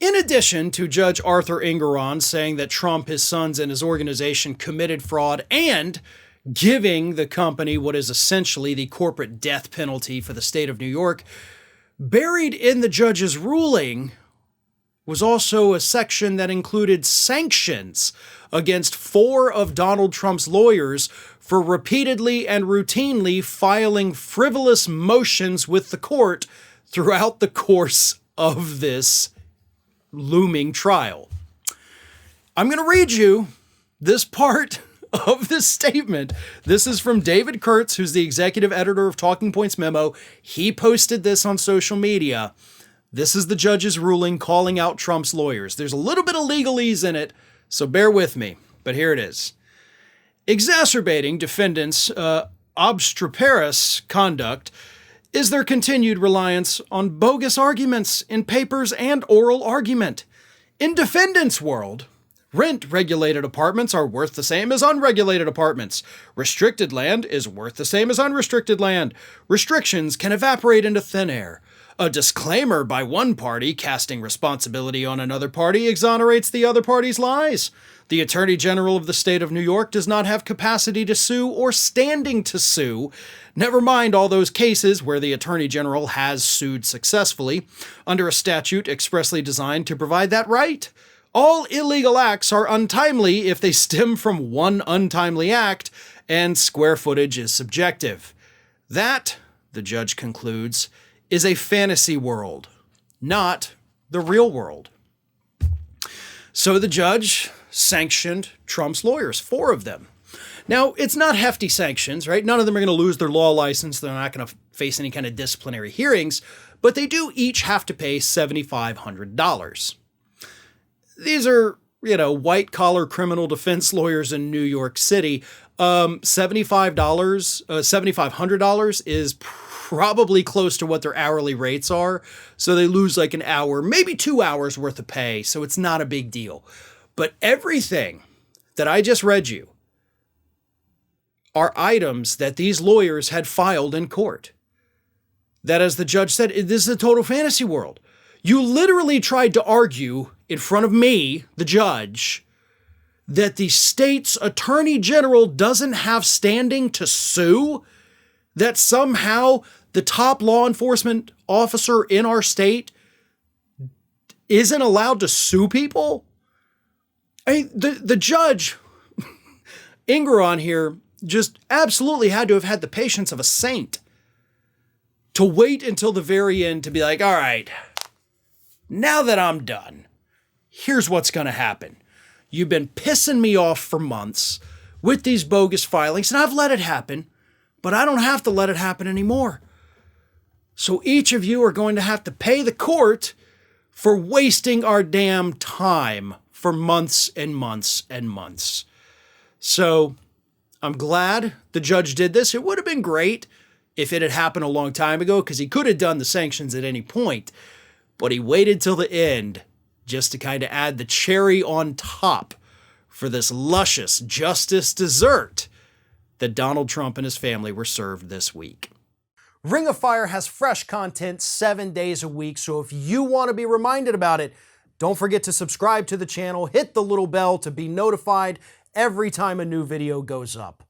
In addition to Judge Arthur Engoron saying that Trump, his sons, and his organization committed fraud and giving the company what is essentially the corporate death penalty for the state of New York, buried in the judge's ruling was also a section that included sanctions against 4 of Donald Trump's lawyers for repeatedly and routinely filing frivolous motions with the court throughout the course of this looming trial. I'm going to read you this part of this statement. This is from David Kurtz, who's the executive editor of Talking Points Memo. He posted this on social media. This is the judge's ruling calling out Trump's lawyers. There's a little bit of legalese in it, so bear with me, but here it is. Exacerbating defendants' obstreperous conduct is their continued reliance on bogus arguments in papers and oral argument. In defendants' world, rent-regulated apartments are worth the same as unregulated apartments. Restricted land is worth the same as unrestricted land. Restrictions can evaporate into thin air. A disclaimer by one party casting responsibility on another party exonerates the other party's lies. The Attorney General of the state of New York does not have capacity to sue or standing to sue. Never mind all those cases where the Attorney General has sued successfully under a statute expressly designed to provide that right. All illegal acts are untimely if they stem from one untimely act, and square footage is subjective. That, the judge concludes, is a fantasy world, not the real world. So the judge sanctioned Trump's lawyers, 4 of them. Now, it's not hefty sanctions, right? None of them are going to lose their law license. They're not going to face any kind of disciplinary hearings, but they do each have to pay $7,500. These are, white-collar criminal defense lawyers in New York City. $7,500 is probably close to what their hourly rates are. So they lose like an hour, maybe 2 hours worth of pay. So it's not a big deal. But everything that I just read you are items that these lawyers had filed in court. That, as the judge said, this is a total fantasy world. You literally tried to argue in front of me, the judge, that the state's attorney general doesn't have standing to sue, that somehow the top law enforcement officer in our state isn't allowed to sue people. The judge, Engoron here, just absolutely had to have had the patience of a saint to wait until the very end to be like, all right, now that I'm done, here's what's going to happen. You've been pissing me off for months with these bogus filings, and I've let it happen, but I don't have to let it happen anymore. So each of you are going to have to pay the court for wasting our damn time for months and months and months. So I'm glad the judge did this. It would have been great if it had happened a long time ago, because he could have done the sanctions at any point, but he waited till the end just to kind of add the cherry on top for this luscious justice dessert that Donald Trump and his family were served this week. Ring of Fire has fresh content 7 days a week, so if you want to be reminded about it, don't forget to subscribe to the channel, hit the little bell to be notified every time a new video goes up.